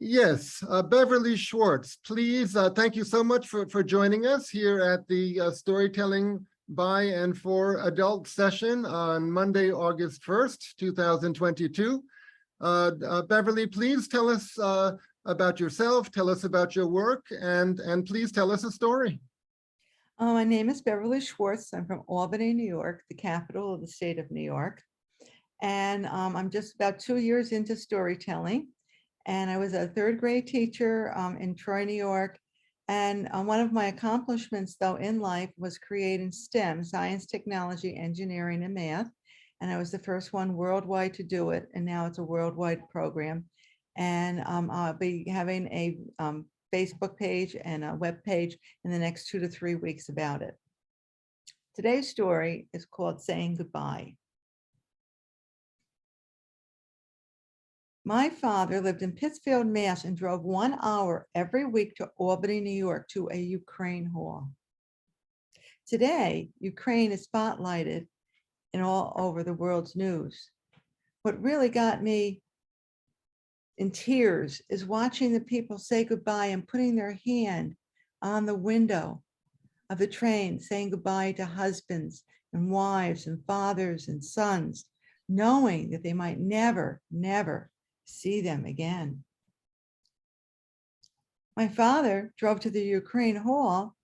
Yes, Beverly Schwartz, please. Thank you so much for joining us here at the Storytelling by and for Adult session on Monday, August 1st, 2022. Beverly, please tell us about yourself, tell us about your work, and please tell us a story. My name is Beverly Schwartz. I'm from Albany, New York, the capital of the state of New York. And I'm just about 2 years into storytelling. And I was a third grade teacher in Troy, New York. And one of my accomplishments, though, in life was creating STEM, science, technology, engineering, and math. And I was the first one worldwide to do it. And now it's a worldwide program. And I'll be having a Facebook page and a web page in the next 2 to 3 weeks about it. Today's story is called Saying Goodbye. My father lived in Pittsfield, Mass. And drove 1 hour every week to Albany, New York to a Ukraine hall. Today, Ukraine is spotlighted in all over the world's news. What really got me in tears is watching the people say goodbye and putting their hand on the window of the train, saying goodbye to husbands and wives and fathers and sons, knowing that they might never, never see them again. My father drove to the Ukraine hall,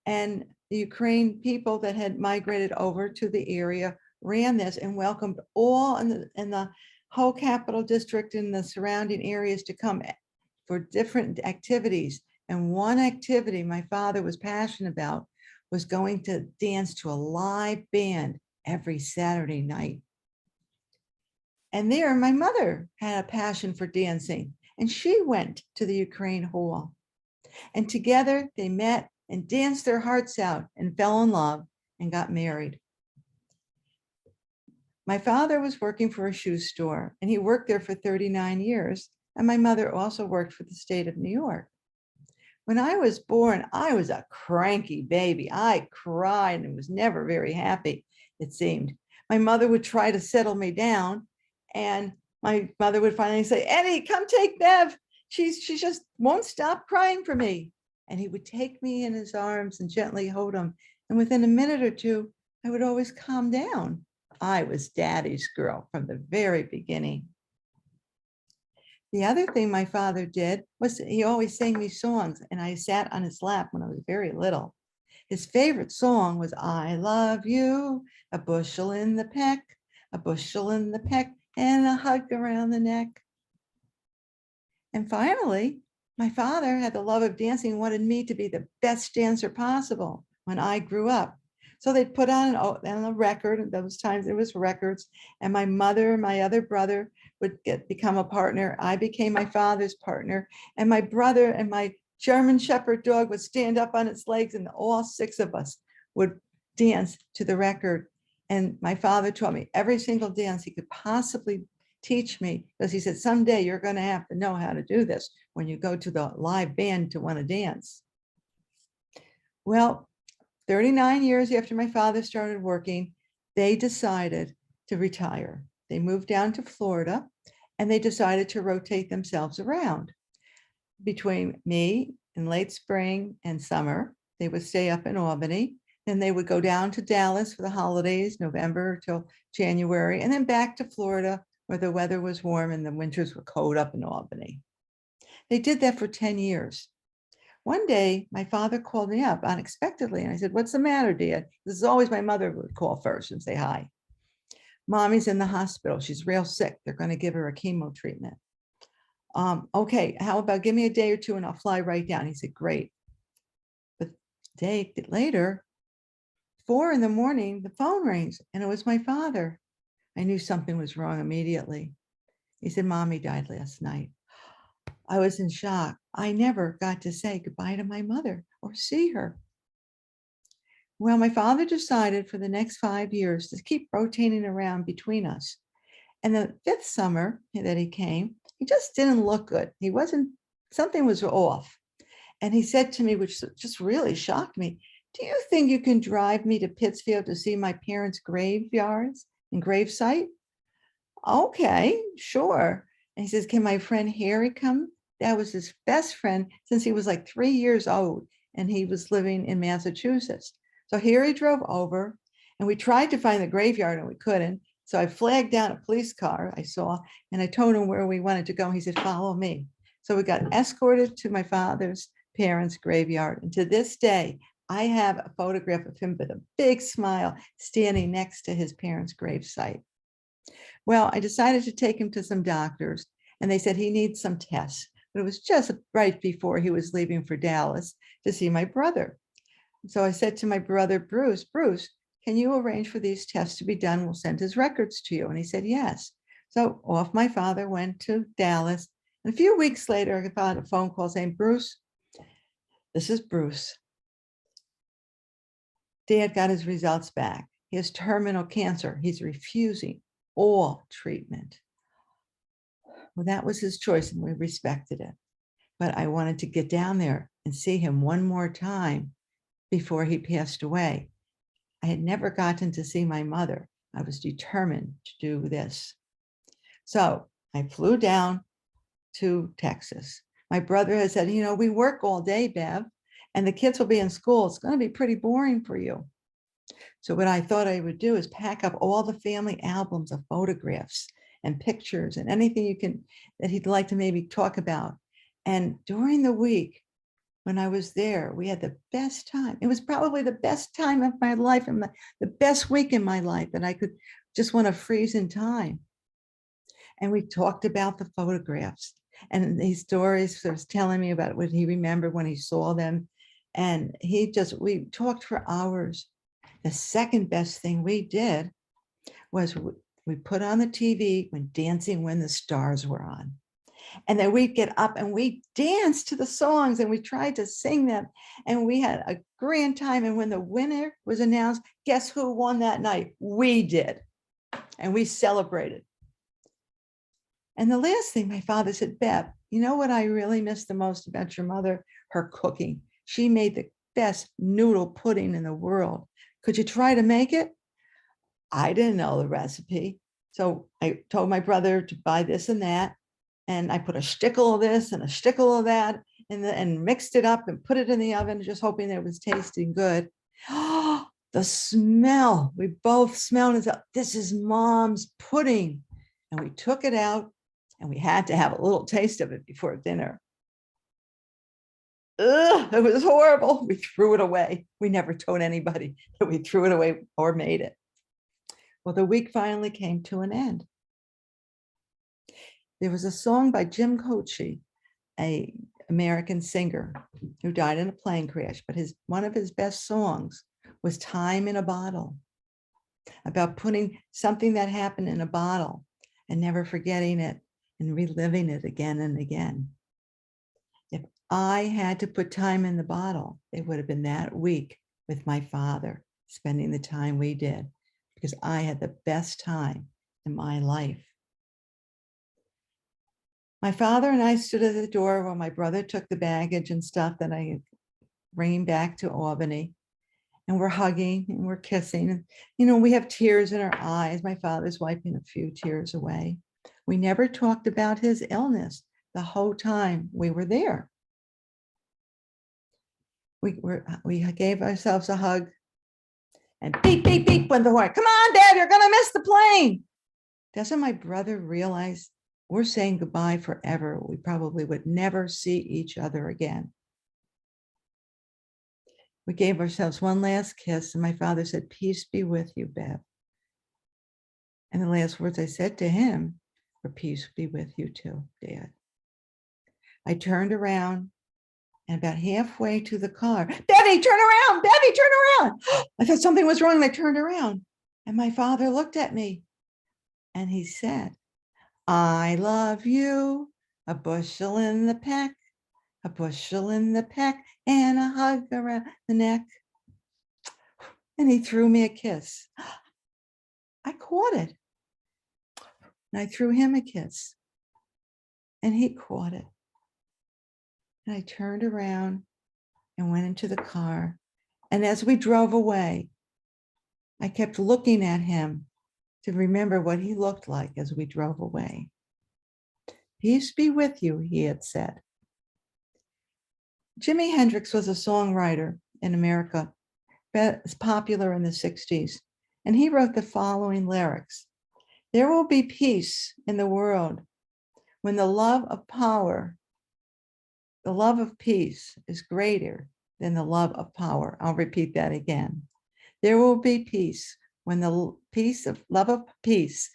and the Ukraine people that had migrated over to the area ran this and welcomed all in the whole capital district and the surrounding areas to come for different activities. And one activity my father was passionate about was going to dance to a live band every Saturday night. And there, my mother had a passion for dancing, and she went to the Ukraine hall. And together they met and danced their hearts out and fell in love and got married. My father was working for a shoe store, and he worked there for 39 years. And my mother also worked for the state of New York. When I was born, I was a cranky baby. I cried and was never very happy, it seemed. My mother would try to settle me down, and my mother would finally say, "Eddie, come take Bev. She just won't stop crying for me." And he would take me in his arms and gently hold him. And within a minute or two, I would always calm down. I was daddy's girl from the very beginning. The other thing my father did was he always sang me songs, and I sat on his lap when I was very little. His favorite song was "I love you, a bushel in the peck, a bushel in the peck, and a hug around the neck." And finally, my father had the love of dancing and wanted me to be the best dancer possible when I grew up. So they'd put on a record, and those times there was records, and my mother and my other brother would become a partner. I became my father's partner, and my brother and my German Shepherd dog would stand up on its legs, and all 6 of us would dance to the record. And my father taught me every single dance he could possibly teach me, because he said, "Someday you're going to have to know how to do this when you go to the live band to want to dance." Well, 39 years after my father started working, they decided to retire. They moved down to Florida, and they decided to rotate themselves around. Between me in late spring and summer, they would stay up in Albany. Then they would go down to Dallas for the holidays, November till January, and then back to Florida, where the weather was warm and the winters were cold up in Albany. They did that for 10 years. One day, my father called me up unexpectedly, and I said, "What's the matter, Dad?" This is always my mother would call first and say hi. "Mommy's in the hospital. She's real sick. They're going to give her a chemo treatment." "Okay, how about give me a day or two and I'll fly right down." He said, "Great." But a day later, 4 in the morning, the phone rings, and it was my father. I knew something was wrong immediately. He said, "Mommy died last night." I was in shock. I never got to say goodbye to my mother or see her. Well, my father decided for the next 5 years to keep rotating around between us. And the 5th summer that he came, he just didn't look good. Something was off. And he said to me, which just really shocked me, "Do you think you can drive me to Pittsfield to see my parents' graveyards and gravesite?" "Okay, sure." And he says, "Can my friend Harry come That was his best friend since he was like 3 years old, and he was living in Massachusetts. So here he drove over, and we tried to find the graveyard and we couldn't. So I flagged down a police car I saw, and I told him where we wanted to go. He said, follow me. So we got escorted to my father's parents' graveyard. And to this day, I have a photograph of him with a big smile standing next to his parents' gravesite. Well, I decided to take him to some doctors, and they said he needs some tests. But it was just right before he was leaving for Dallas to see my brother. So I said to my brother, Bruce, can you arrange for these tests to be done? We'll send his records to you. And he said, yes. So off my father went to Dallas. And a few weeks later, I got a phone call saying, Bruce, this is Bruce. Dad got his results back. He has terminal cancer. He's refusing all treatment. Well, that was his choice, and we respected it. But I wanted to get down there and see him one more time before he passed away. I had never gotten to see my mother. I was determined to do this. So I flew down to Texas. My brother had said, we work all day, Bev, and the kids will be in school. It's going to be pretty boring for you. So what I thought I would do is pack up all the family albums of photographs and pictures and anything that he'd like to maybe talk about. And during the week, when I was there, we had the best time. It was probably the best time of my life and the best week in my life that I could just want to freeze in time. And we talked about the photographs and these stories. He was telling me about what he remembered when he saw them. And we talked for hours. The second best thing we did was we put on the TV when Dancing When the Stars were on. And then we'd get up and we danced to the songs and we tried to sing them. And we had a grand time. And when the winner was announced, guess who won that night? We did. And we celebrated. And the last thing my father said, Bev, you know what I really miss the most about your mother? Her cooking. She made the best noodle pudding in the world. Could you try to make it? I didn't know the recipe. So I told my brother to buy this and that. And I put a shtickle of this and a shtickle of that and mixed it up and put it in the oven, just hoping that it was tasting good. Oh, the smell. We both smelled and said, this is Mom's pudding. And we took it out and we had to have a little taste of it before dinner. Ugh, it was horrible. We threw it away. We never told anybody that we threw it away or made it. Well, the week finally came to an end. There was a song by Jim Croce, an American singer who died in a plane crash, but one of his best songs was Time in a Bottle, about putting something that happened in a bottle and never forgetting it and reliving it again and again. If I had to put time in the bottle, it would have been that week with my father, spending the time we did, because I had the best time in my life. My father and I stood at the door while my brother took the baggage and stuff that I had bringing back to Albany. And we're hugging and we're kissing. And, we have tears in our eyes. My father's wiping a few tears away. We never talked about his illness the whole time we were there. We gave ourselves a hug. And beep, beep, beep went the horn. Come on, Dad, you're going to miss the plane. Doesn't my brother realize we're saying goodbye forever? We probably would never see each other again. We gave ourselves one last kiss, and my father said, peace be with you, Bev. And the last words I said to him were, peace be with you too, Dad. I turned around, and about halfway to the car, Bevy, turn around, Bevy, turn around. I thought something was wrong, and I turned around, and my father looked at me, and he said, I love you, a bushel in the peck, a bushel in the peck, and a hug around the neck. And he threw me a kiss. I caught it. And I threw him a kiss. And he caught it. And I turned around and went into the car. And as we drove away, I kept looking at him to remember what he looked like as we drove away. Peace be with you, he had said. Jimi Hendrix was a songwriter in America, popular in the 60s, and he wrote the following lyrics. There will be peace in the world when the love of power, the love of peace is greater than the love of power. I'll repeat that again. There will be peace when the love of peace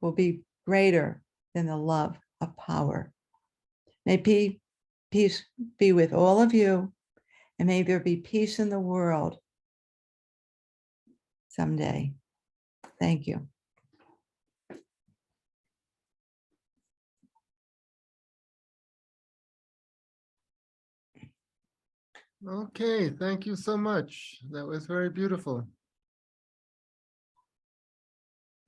will be greater than the love of power. May peace be with all of you, and may there be peace in the world someday. Thank you. Okay, thank you so much. That was very beautiful.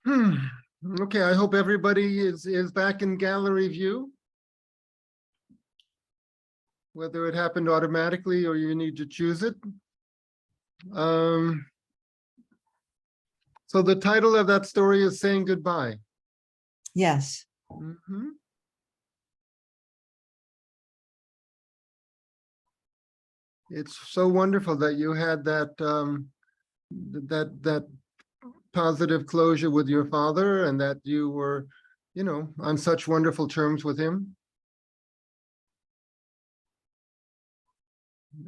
Okay, I hope everybody is back in gallery view. Whether it happened automatically or you need to choose it. So the title of that story is Saying Goodbye. Yes. Mhm. It's so wonderful that you had that that positive closure with your father, and that you were, on such wonderful terms with him.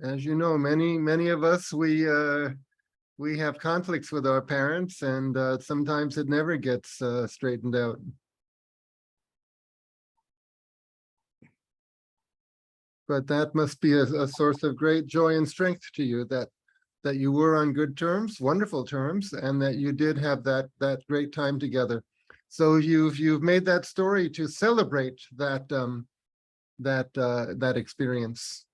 As you know, many of us, we have conflicts with our parents, and sometimes it never gets straightened out. But that must be a source of great joy and strength to you, that you were on good terms, wonderful terms, and that you did have that great time together. So you've made that story to celebrate that that experience.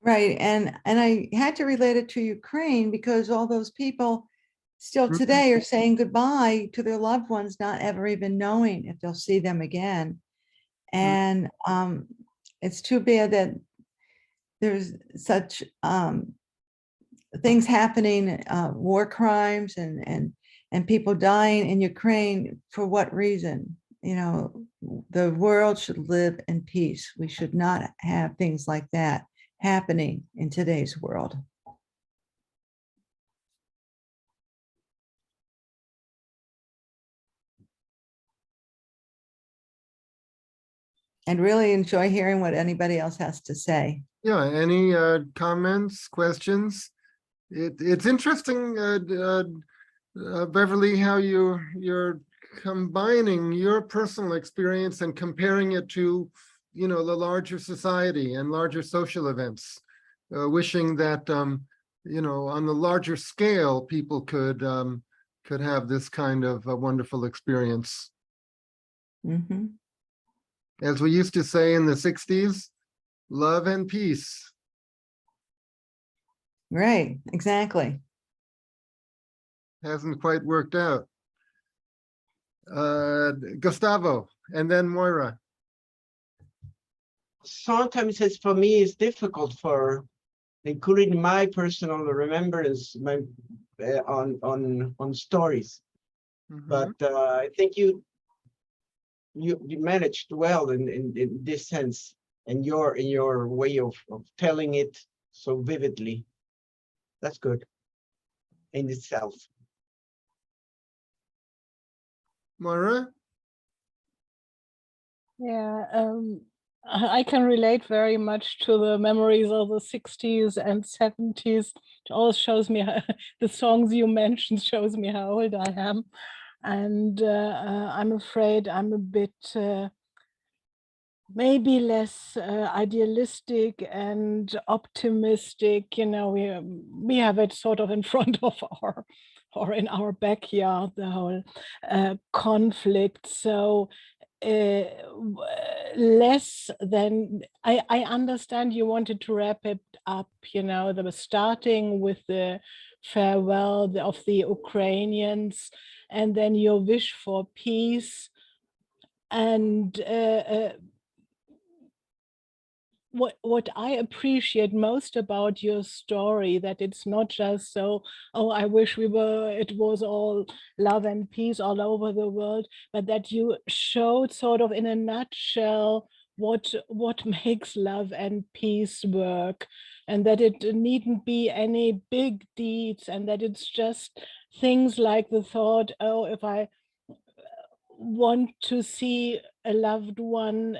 Right. And I had to relate it to Ukraine because all those people still today are saying goodbye to their loved ones, not ever even knowing if they'll see them again. And it's too bad that there's such things happening, war crimes and people dying in Ukraine. For what reason? The world should live in peace. We should not have things like that happening in today's world. And really enjoy hearing what anybody else has to say. Yeah, any comments, questions? It's interesting, Beverly, how you're combining your personal experience and comparing it to, the larger society and larger social events, wishing that, on the larger scale, people could have this kind of a wonderful experience. Mm-hmm. As we used to say in the 60s, love and peace. Right, exactly. Hasn't quite worked out. Gustavo, and then Moira. Sometimes for me, it's difficult for including my personal remembrance on stories. But I think you managed well in this sense, and in your way of telling it so vividly. That's good in itself. Moira? Yeah, I can relate very much to the memories of the 60s and 70s. It always shows me the songs you mentioned shows me how old I am. And I'm afraid I'm a bit maybe less idealistic and optimistic. We have it sort of in front of or in our backyard, the whole conflict. So less than I understand you wanted to wrap it up, the starting with the farewell of the Ukrainians and then your wish for peace. And what I appreciate most about your story, that it's not just so, oh, I wish it was all love and peace all over the world, but that you showed sort of in a nutshell what makes love and peace work, and that it needn't be any big deeds, and that it's just things like the thought, oh, if I want to see a loved one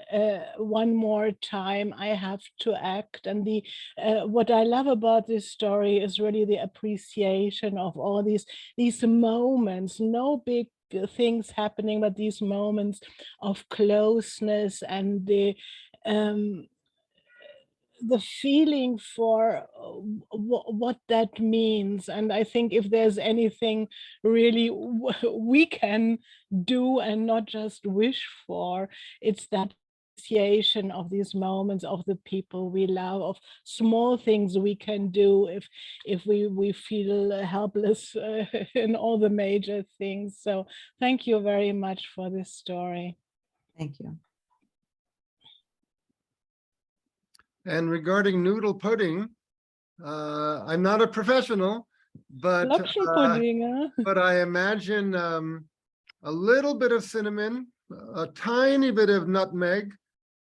one more time, I have to act. And the what I love about this story is really the appreciation of all these moments, no big things happening, but these moments of closeness and the feeling for what that means. And I think if there's anything really we can do and not just wish for, it's that appreciation of these moments, of the people we love, of small things we can do if we feel helpless in all the major things. So thank you very much for this story. Thank you. And regarding noodle pudding, I'm not a professional, but Loction pudding, huh? but I imagine a little bit of cinnamon, a tiny bit of nutmeg,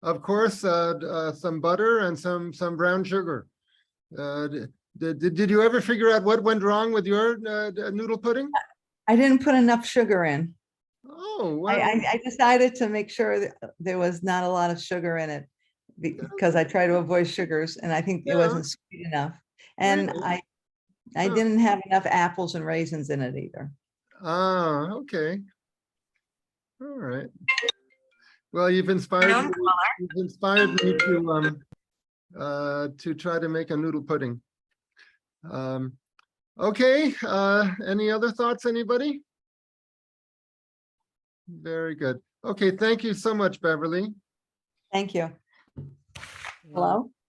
of course, some butter and some brown sugar. Did you ever figure out what went wrong with your noodle pudding? I didn't put enough sugar in. Oh, wow. I decided to make sure that there was not a lot of sugar in it because I try to avoid sugars, and I think it wasn't sweet enough. And Really? I Huh. didn't have enough apples and raisins in it either. Ah, okay. All right. Well, you've inspired me to try to make a noodle pudding. Okay, any other thoughts, anybody? Very good. Okay, thank you so much, Beverly. Thank you. Hello?